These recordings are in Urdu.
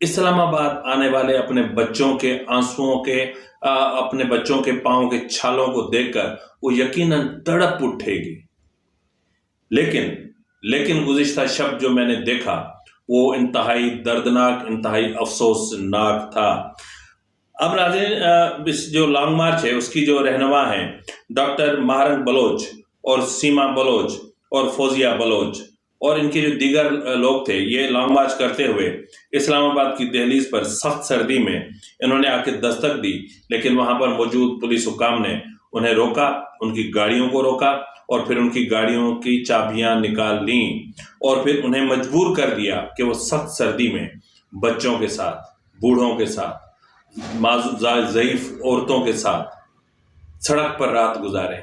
اسلام آباد آنے والے اپنے بچوں کے آنسوؤں کے اپنے بچوں کے پاؤں کے چھالوں کو دیکھ کر وہ یقیناً تڑپ اٹھے گی. لیکن گزشتہ شب جو میں نے دیکھا وہ انتہائی دردناک، انتہائی افسوسناک تھا. اب ناظرین، اس جو لانگ مارچ ہے اس کی جو رہنما ہیں ڈاکٹر ماہرنگ بلوچ اور سیما بلوچ اور فوزیہ بلوچ اور ان کے جو دیگر لوگ تھے، یہ لانگ مارچ کرتے ہوئے اسلام آباد کی دہلیز پر سخت سردی میں انہوں نے آ کے دستک دی، لیکن وہاں پر موجود پولیس حکام نے انہیں روکا، ان کی گاڑیوں کو روکا اور پھر ان کی گاڑیوں کی چابیاں نکال لیں اور پھر انہیں مجبور کر دیا کہ وہ سخت سردی میں بچوں کے ساتھ، بوڑھوں کے ساتھ، ضعیف عورتوں کے ساتھ سڑک پر رات گزارے.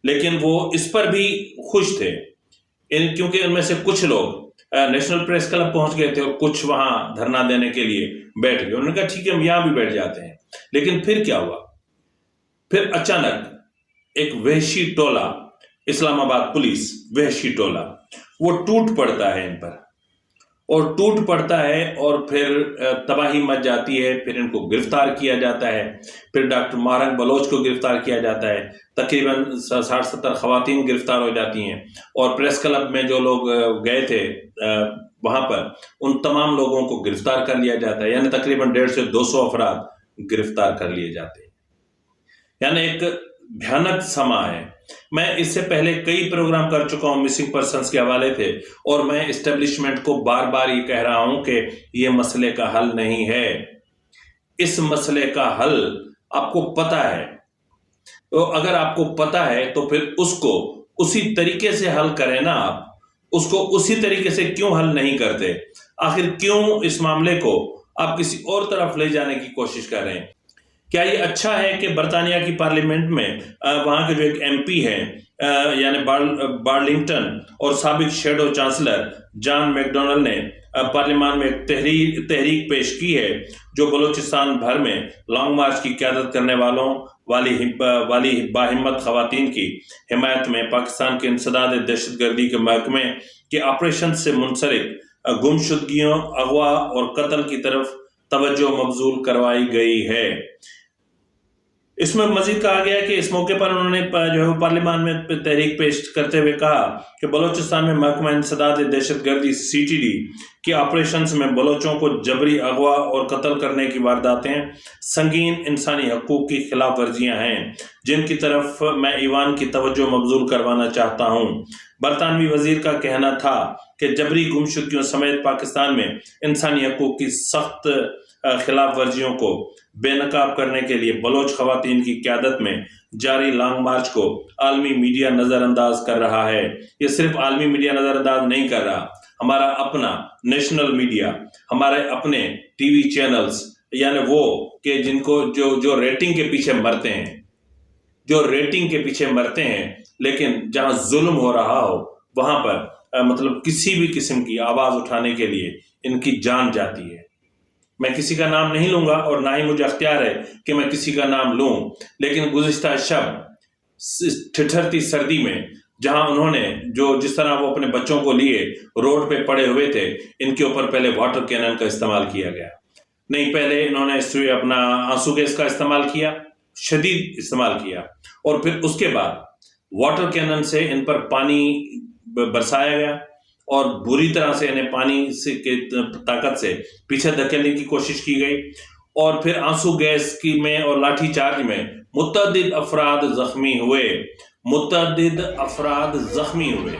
لیکن وہ اس پر بھی خوش تھے کیونکہ ان میں سے کچھ لوگ نیشنل پریس کلب پہنچ گئے تھے اور کچھ وہاں دھرنا دینے کے لیے بیٹھ گئے. انہوں نے کہا ٹھیک ہے ہم یہاں بھی بیٹھ جاتے ہیں. لیکن پھر کیا ہوا؟ پھر اچانک ایک وحشی ٹولہ، اسلام آباد پولیس وحشی ٹولہ، وہ ٹوٹ پڑتا ہے ان پر اور ٹوٹ پڑتا ہے اور پھر تباہی مچ جاتی ہے. پھر ان کو گرفتار کیا جاتا ہے. پھر ڈاکٹر ماہرنگ بلوچ کو گرفتار کیا جاتا ہے. تقریباً 60-70 خواتین گرفتار ہو جاتی ہیں اور پریس کلب میں جو لوگ گئے تھے وہاں پر ان تمام لوگوں کو گرفتار کر لیا جاتا ہے. یعنی تقریباً 150 سے 200 افراد گرفتار کر لیے جاتے ہیں. یعنی ایک بھیانک سما ہے. میں اس سے پہلے کئی پروگرام کر چکا ہوں مسنگ پرسنز کے حوالے تھے اور میں اسٹیبلشمنٹ کو بار بار یہ کہہ رہا ہوں کہ یہ مسئلے کا حل نہیں ہے. اس مسئلے کا حل آپ کو پتہ ہے. اگر آپ کو پتہ ہے تو پھر اس کو اسی طریقے سے حل کریں نا. آپ اس کو اسی طریقے سے کیوں حل نہیں کرتے؟ آخر کیوں اس معاملے کو آپ کسی اور طرف لے جانے کی کوشش کر رہے ہیں؟ کیا یہ اچھا ہے کہ برطانیہ کی پارلیمنٹ میں وہاں کے جو ایک ایم پی ہیں یعنی بارلنگٹن اور سابق شیڈو چانسلر جان میک ڈونلڈ نے پارلیمان میں ایک تحریک پیش کی ہے جو بلوچستان بھر میں لانگ مارچ کی قیادت کرنے والوں والی باہمت خواتین کی حمایت میں پاکستان کے انسداد دہشت گردی کے محکمے کے آپریشن سے منسلک گمشدگیوں، اغوا اور قتل کی طرف توجہ مبذول کروائی گئی ہے. اس میں مزید کہا گیا کہ اس موقع پر انہوں نے جو ہے پارلیمان میں تحریک پیش کرتے ہوئے کہا کہ بلوچستان میں محکمہ انسداد دہشت گردی CTD کے آپریشنز میں بلوچوں کو جبری اغوا اور قتل کرنے کی وارداتیں سنگین انسانی حقوق کی خلاف ورزیاں ہیں جن کی طرف میں ایوان کی توجہ مبذول کروانا چاہتا ہوں. برطانوی وزیر کا کہنا تھا کہ جبری گمشدگیوں سمیت پاکستان میں انسانی حقوق کی سخت خلاف ورزیوں کو بے نقاب کرنے کے لیے بلوچ خواتین کی قیادت میں جاری لانگ مارچ کو عالمی میڈیا نظر انداز کر رہا ہے. یہ صرف عالمی میڈیا نظر انداز نہیں کر رہا، ہمارا اپنا نیشنل میڈیا، ہمارے اپنے ٹی وی چینلز، یعنی وہ کہ جن کو جو ریٹنگ کے پیچھے مرتے ہیں لیکن جہاں ظلم ہو رہا ہو وہاں پر مطلب کسی بھی قسم کی آواز اٹھانے کے لیے ان کی جان جاتی ہے. میں کسی کا نام نہیں لوں گا اور نہ ہی مجھے اختیار ہے کہ میں کسی کا نام لوں، لیکن گزشتہ شب ٹھٹھرتی سردی میں جہاں انہوں نے جس طرح وہ اپنے بچوں کو لیے روڈ پہ پڑے ہوئے تھے، ان کے اوپر پہلے واٹر کینن کا استعمال کیا گیا. نہیں، پہلے انہوں نے اپنا آنسو گیس کا استعمال کیا، شدید استعمال کیا، اور پھر اس کے بعد واٹر کینن سے ان پر پانی برسایا گیا اور بری طرح سے انہیں پانی سے طاقت سے پیچھے دھکیلنے کی کوشش کی گئی. اور پھر آنسو گیس میں اور لاٹھی چارج میں متعدد افراد زخمی ہوئے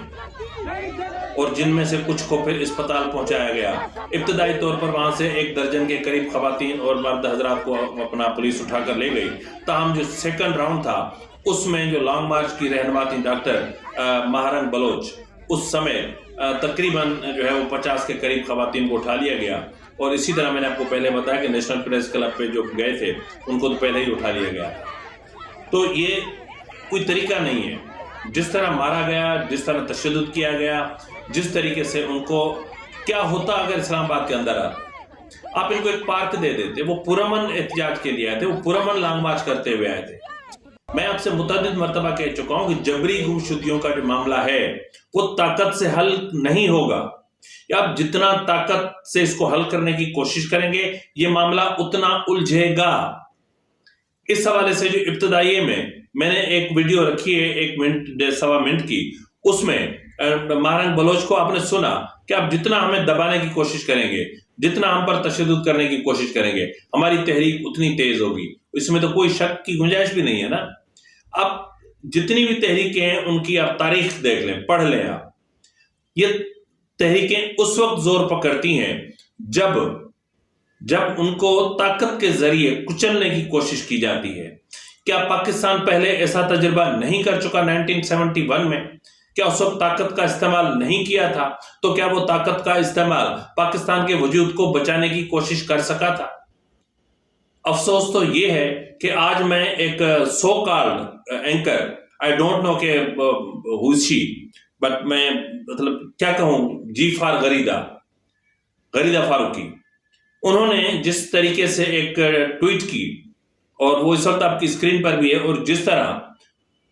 اور جن میں سے کچھ کو پھر اسپتال پہنچایا گیا. ابتدائی طور پر وہاں سے 1 درجن کے قریب خواتین اور مرد حضرات کو اپنا پولیس اٹھا کر لے گئی. تاہم جو سیکنڈ راؤنڈ تھا اس میں جو لانگ مارچ کی رہنما تھی ڈاکٹر ماہرنگ بلوچ، اس سمے تقریباً جو ہے وہ 50 کے قریب خواتین کو اٹھا لیا گیا. اور اسی طرح میں نے آپ کو پہلے بتایا کہ نیشنل پریس کلب پہ جو گئے تھے ان کو تو پہلے ہی اٹھا لیا گیا. تو یہ کوئی طریقہ نہیں ہے. جس طرح مارا گیا، جس طرح تشدد کیا گیا، جس طریقے سے ان کو کیا ہوتا اگر اسلام آباد کے اندر آپ ان کو ایک پارک دے دیتے. وہ پرامن احتجاج کے لیے آئے تھے، وہ پرامن لانگ مارچ کرتے ہوئے آئے تھے. میں آپ سے متعدد مرتبہ کہہ چکا ہوں کہ جبری گمشدگیوں کا جو معاملہ ہے وہ طاقت سے حل نہیں ہوگا. یا آپ جتنا طاقت سے اس کو حل کرنے کی کوشش کریں گے یہ معاملہ اتنا الجھے گا۔ اس حوالے سے جو ابتدائیے میں نے ایک ویڈیو رکھی ہے 1 منٹ 1.25 منٹ کی، اس میں مہرنگ بلوچ کو آپ نے سنا کہ آپ جتنا ہمیں دبانے کی کوشش کریں گے، جتنا ہم پر تشدد کرنے کی کوشش کریں گے، ہماری تحریک اتنی تیز ہوگی۔ اس میں تو کوئی شک کی گنجائش بھی نہیں ہے نا۔ اب جتنی بھی تحریکیں ہیں ان کی آپ تاریخ دیکھ لیں، پڑھ لیں آپ، یہ تحریکیں اس وقت زور پکڑتی ہیں جب ان کو طاقت کے ذریعے کچلنے کی کوشش کی جاتی ہے۔ کیا پاکستان پہلے ایسا تجربہ نہیں کر چکا 1971 میں؟ کیا اس وقت طاقت کا استعمال نہیں کیا تھا؟ تو کیا وہ طاقت کا استعمال پاکستان کے وجود کو بچانے کی کوشش کر سکا تھا؟ افسوس تو یہ ہے کہ آج میں ایک so called anchor, I don't know کہ ہو از شی، بٹ میں مطلب کیا کہوں، جی فار غریدہ فاروقی، انہوں نے جس طریقے سے ایک ٹویٹ کی اور وہ اس وقت آپ کی اسکرین پر بھی ہے، اور جس طرح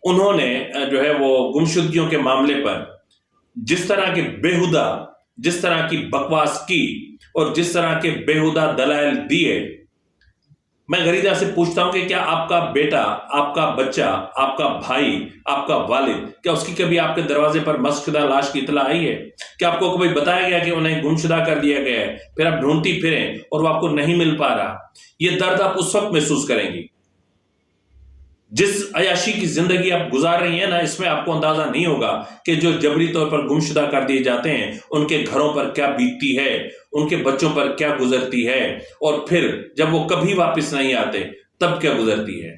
انہوں نے جو ہے وہ گمشدگیوں کے معاملے پر جس طرح کے بیہودہ، جس طرح کی بکواس کی اور جس طرح کے بیہودہ دلائل دیے، میں غریدہ سے پوچھتا ہوں کہ کیا آپ کا بیٹا، آپ کا بچہ، آپ کا بھائی، آپ کا والد، کیا اس کی کبھی آپ کے دروازے پر مسخ شدہ لاش کی اطلاع آئی ہے؟ کیا آپ کو کبھی بتایا گیا کہ انہیں گمشدہ کر دیا گیا ہے، پھر آپ ڈھونڈتی پھریں اور وہ آپ کو نہیں مل پا رہا؟ یہ درد آپ اس وقت محسوس کریں گی جس عیاشی کی زندگی آپ گزار رہی ہیں نا، اس میں آپ کو اندازہ نہیں ہوگا کہ جو جبری طور پر گمشدہ کر دیے جاتے ہیں ان کے گھروں پر کیا بیتتی ہے، ان کے بچوں پر کیا گزرتی ہے، اور پھر جب وہ کبھی واپس نہیں آتے تب کیا گزرتی ہے۔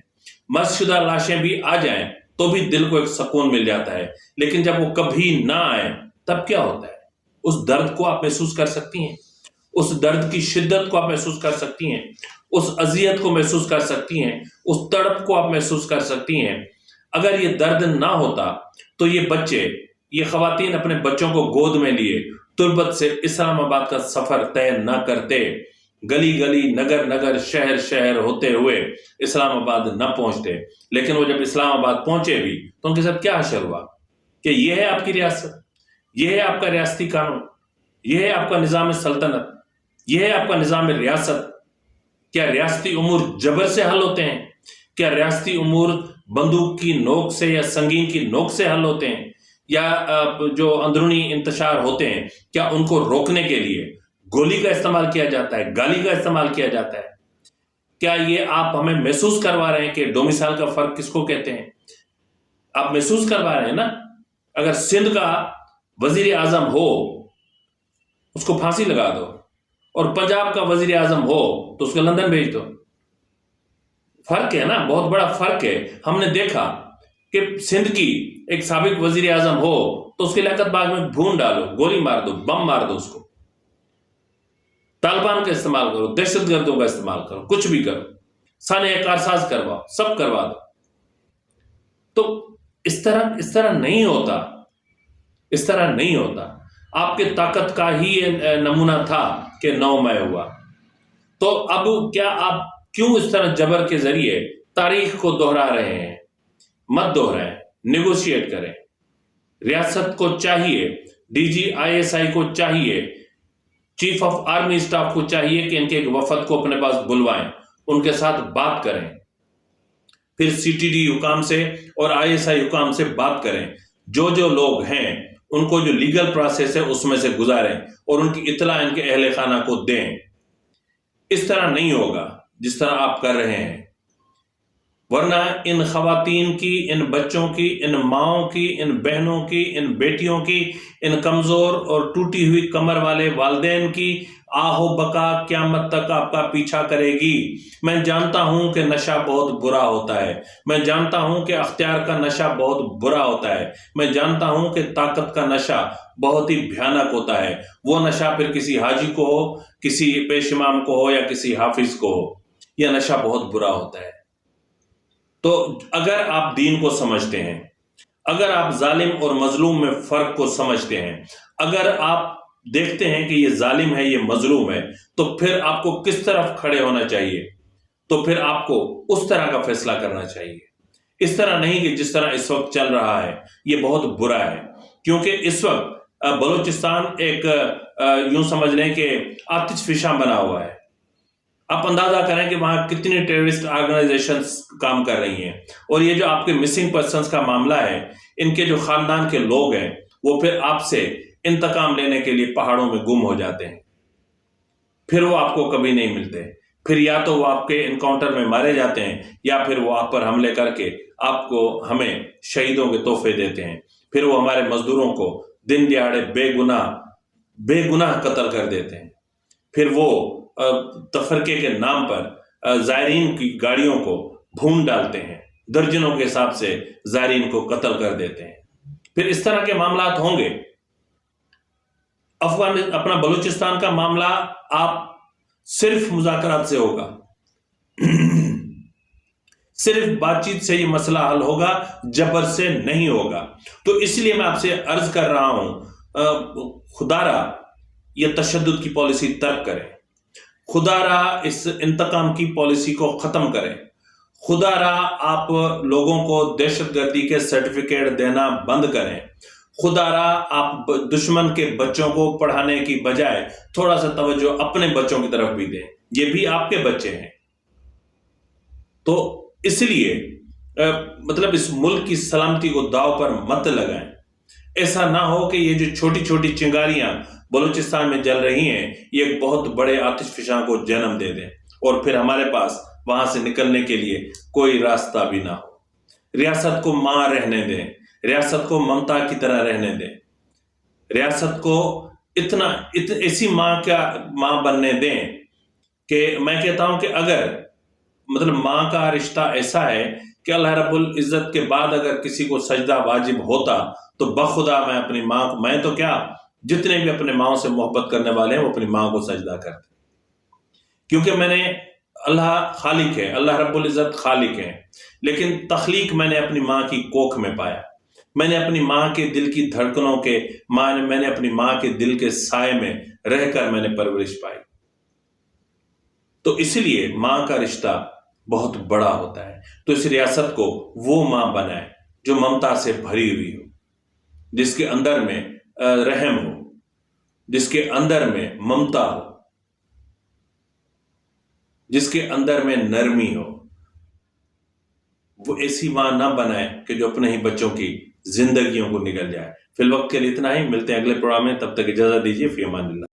مسخ شدہ لاشیں بھی آ جائیں تو بھی دل کو ایک سکون مل جاتا ہے، لیکن جب وہ کبھی نہ آئیں تب کیا ہوتا ہے؟ اس درد کو آپ محسوس کر سکتی ہیں، اس درد کی شدت کو آپ محسوس کر سکتی ہیں، اس اذیت کو محسوس کر سکتی ہیں، اس تڑپ کو آپ محسوس کر سکتی ہیں۔ اگر یہ درد نہ ہوتا تو یہ بچے، یہ خواتین اپنے بچوں کو گود میں لیے تربت سے اسلام آباد کا سفر طے نہ کرتے، گلی گلی، نگر نگر، شہر شہر ہوتے ہوئے اسلام آباد نہ پہنچتے۔ لیکن وہ جب اسلام آباد پہنچے بھی تو ان کے ساتھ کیا حشر ہوا کہ یہ ہے آپ کی ریاست، یہ ہے آپ کا ریاستی قانون، یہ ہے آپ کا نظام سلطنت، یہ ہے آپ کا نظام ریاست۔ کیا ریاستی امور جبر سے حل ہوتے ہیں؟ کیا ریاستی امور بندوق کی نوک سے یا سنگین کی نوک سے حل ہوتے ہیں؟ یا جو اندرونی انتشار ہوتے ہیں کیا ان کو روکنے کے لیے گولی کا استعمال کیا جاتا ہے، گالی کا استعمال کیا جاتا ہے؟ کیا یہ آپ ہمیں محسوس کروا رہے ہیں کہ ڈومیسائل کا فرق کس کو کہتے ہیں؟ آپ محسوس کروا رہے ہیں نا۔ اگر سندھ کا وزیر اعظم ہو اس کو پھانسی لگا دو، اور پنجاب کا وزیر اعظم ہو تو اس کو لندن بھیج دو۔ فرق ہے نا، بہت بڑا فرق ہے۔ ہم نے دیکھا کہ سندھ کی ایک سابق وزیر اعظم ہو تو اس کے لیاقت باغ میں بھون ڈالو، گولی مار دو، بم مار دو، اس کو طالبان کا استعمال کرو، دہشت گردوں کا استعمال کرو، کچھ بھی کرو، سانحہ کارساز کرواؤ، سب کروا دو۔ تو اس طرح نہیں ہوتا، اس طرح نہیں ہوتا۔ آپ کے طاقت کا ہی نمونہ تھا کہ 9 مئی ہوا۔ تو اب کیا آپ کیوں اس طرح جبر کے ذریعے تاریخ کو دہرا رہے ہیں؟ مت دہرائیں، نیگوشیٹ کریں۔ ریاست کو چاہیے، ڈی جی ISI کو چاہیے، چیف آف آرمی اسٹاف کو چاہیے کہ ان کے ایک وفد کو اپنے پاس بلوائیں، ان کے ساتھ بات کریں، پھر CTD حکام سے اور ISI حکام سے بات کریں، جو لوگ ہیں ان کو جو لیگل پروسیس ہے اس میں سے گزاریں اور ان کی اطلاع ان کے اہل خانہ کو دیں۔ اس طرح نہیں ہوگا جس طرح آپ کر رہے ہیں، ورنہ ان خواتین کی، ان بچوں کی، ان ماؤں کی، ان بہنوں کی، ان بیٹیوں کی، ان کمزور اور ٹوٹی ہوئی کمر والے والدین کی آہو بکا قیامت تک آپ کا پیچھا کرے گی۔ میں جانتا ہوں کہ نشہ بہت برا ہوتا ہے، میں جانتا ہوں کہ اختیار کا نشہ بہت برا ہوتا ہے، میں جانتا ہوں کہ طاقت کا نشہ بہت ہی بھیانک ہوتا ہے۔ وہ نشہ پھر کسی حاجی کو ہو، کسی پیش امام کو ہو یا کسی حافظ کو ہو، یہ نشہ بہت برا ہوتا ہے۔ تو اگر آپ دین کو سمجھتے ہیں، اگر آپ ظالم اور مظلوم میں فرق کو سمجھتے ہیں، اگر آپ دیکھتے ہیں کہ یہ ظالم ہے، یہ مظلوم ہے، تو پھر آپ کو کس طرف کھڑے ہونا چاہیے؟ تو پھر آپ کو اس طرح کا فیصلہ کرنا چاہیے، اس طرح نہیں کہ جس طرح اس وقت چل رہا ہے۔ یہ بہت برا ہے، کیونکہ اس وقت بلوچستان ایک یوں سمجھ لیں کہ آتش فشاں بنا ہوا ہے. آپ اندازہ کریں کہ وہاں کتنی ٹیررسٹ آرگنائزیشنز کام کر رہی ہیں, اور یہ جو آپ کے مسنگ پرسنز کا معاملہ ہے, ان کے جو خاندان کے لوگ ہیں وہ پھر آپ سے انتقام لینے کے لیے پہاڑوں میں گم ہو جاتے ہیں, پھر وہ آپ کو کبھی نہیں ملتے. پھر یا تو وہ آپ کے انکاؤنٹر میں مارے جاتے ہیں, یا پھر وہ آپ پر حملے کر کے آپ کو ہمیں شہیدوں کے تحفے دیتے ہیں. پھر وہ ہمارے مزدوروں کو دن دیہاڑے بے گناہ قتل کر دیتے ہیں. پھر وہ تفرقے کے نام پر زائرین کی گاڑیوں کو بھون ڈالتے ہیں, درجنوں کے حساب سے زائرین کو قتل کر دیتے ہیں. پھر اس طرح کے معاملات ہوں گے. اپنا بلوچستان کا معاملہ آپ صرف مذاکرات سے ہوگا, صرف بات چیت سے یہ مسئلہ حل ہوگا, جبر سے نہیں ہوگا. تو اس لیے میں آپ سے عرض کر رہا ہوں, خدا را یہ تشدد کی پالیسی ترک کریں, خدا را اس انتقام کی پالیسی کو ختم کریں, خدا را آپ لوگوں کو دہشت گردی کے سرٹیفکیٹ دینا بند کریں, خدا را آپ دشمن کے بچوں کو پڑھانے کی بجائے تھوڑا سا توجہ اپنے بچوں کی طرف بھی دیں, یہ بھی آپ کے بچے ہیں. تو اس لیے مطلب اس ملک کی سلامتی کو داؤ پر مت لگائیں. ایسا نہ ہو کہ یہ جو چھوٹی چھوٹی چنگاریاں بلوچستان میں جل رہی ہیں یہ ایک بہت بڑے آتش فشاں کو جنم دے دیں, اور پھر ہمارے پاس وہاں سے نکلنے کے لیے کوئی راستہ بھی نہ ہو. ریاست کو ماں رہنے دیں, ریاست کو ممتا کی طرح رہنے دیں, ریاست کو ایسی ماں بننے دیں کہ میں کہتا ہوں کہ اگر مطلب ماں کا رشتہ ایسا ہے کہ اللہ رب العزت کے بعد اگر کسی کو سجدہ واجب ہوتا تو بخدا میں اپنی ماں کو, میں تو کیا جتنے بھی اپنے ماں سے محبت کرنے والے ہیں وہ اپنی ماں کو سجدہ کرتے, کیونکہ میں نے اللہ خالق ہے, اللہ رب العزت خالق ہے, لیکن تخلیق میں نے اپنی ماں کی کوکھ میں پایا. میں نے اپنی ماں کے دل کی دھڑکنوں کے میں نے اپنی ماں کے دل کے سائے میں رہ کر میں نے پرورش پائی. تو اس لیے ماں کا رشتہ بہت بڑا ہوتا ہے. تو اس ریاست کو وہ ماں بنائے جو ممتا سے بھری ہوئی ہو, جس کے اندر میں رحم ہو, جس کے اندر میں ممتا ہو, جس کے اندر میں نرمی ہو. وہ ایسی ماں نہ بنائے کہ جو اپنے ہی بچوں کی زندگیوں کو نگل جائے. فی الوقت کے لیے اتنا ہی, ملتے ہیں اگلے پروگرام میں, تب تک اجازت دیجیے. فی امان اللہ.